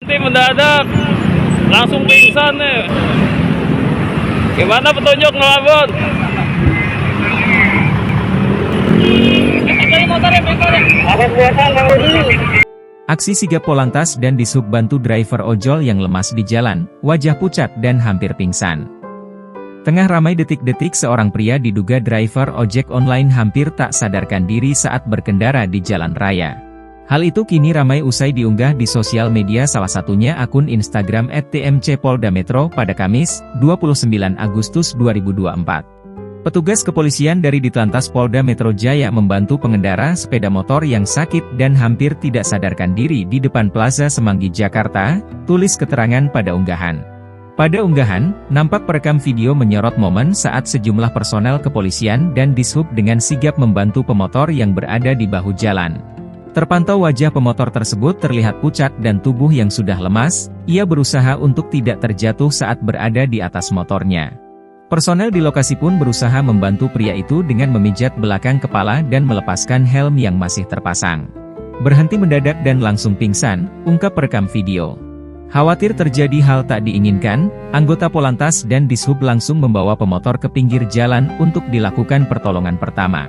Mendadak langsung pingsan nih. Gimana petunjuk ngelamun? Aksi sigap Polantas dan Dishub bantu driver ojol yang lemas di jalan, wajah pucat dan hampir pingsan. Tengah ramai detik-detik seorang pria diduga driver ojek online hampir tak sadarkan diri saat berkendara di jalan raya. Hal itu kini ramai usai diunggah di sosial media, salah satunya akun Instagram @tmc_polda_metro pada Kamis, 29 Agustus 2024. Petugas kepolisian dari Ditlantas Polda Metro Jaya membantu pengendara sepeda motor yang sakit dan hampir tidak sadarkan diri di depan Plaza Semanggi, Jakarta, tulis keterangan pada unggahan. Pada unggahan, nampak perekam video menyorot momen saat sejumlah personel kepolisian dan Dishub dengan sigap membantu pemotor yang berada di bahu jalan. Terpantau wajah pemotor tersebut terlihat pucat dan tubuh yang sudah lemas, ia berusaha untuk tidak terjatuh saat berada di atas motornya. Personel di lokasi pun berusaha membantu pria itu dengan memijat belakang kepala dan melepaskan helm yang masih terpasang. Berhenti mendadak dan langsung pingsan, ungkap perekam video. Khawatir terjadi hal tak diinginkan, anggota Polantas dan Dishub langsung membawa pemotor ke pinggir jalan untuk dilakukan pertolongan pertama.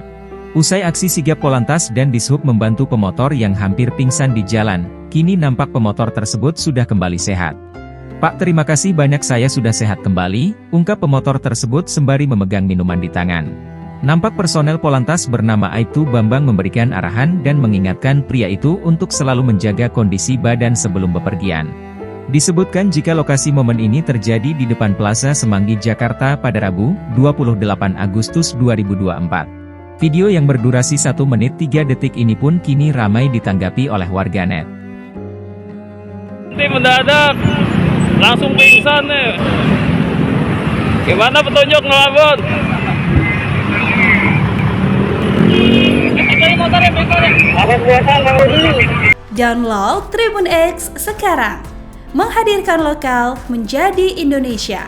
Usai aksi sigap Polantas dan Dishub membantu pemotor yang hampir pingsan di jalan, kini nampak pemotor tersebut sudah kembali sehat. "Pak, terima kasih banyak, saya sudah sehat kembali," ungkap pemotor tersebut sembari memegang minuman di tangan. Nampak personel Polantas bernama Aibtu Bambang memberikan arahan dan mengingatkan pria itu untuk selalu menjaga kondisi badan sebelum bepergian. Disebutkan jika lokasi momen ini terjadi di depan Plaza Semanggi, Jakarta pada Rabu, 28 Agustus 2024. Video yang berdurasi 1 menit 3 detik ini pun kini ramai ditanggapi oleh warganet. Mendadak langsung pingsan nih. Gimana petunjuk ngelamun? Download Tribun X sekarang, menghadirkan lokal menjadi Indonesia.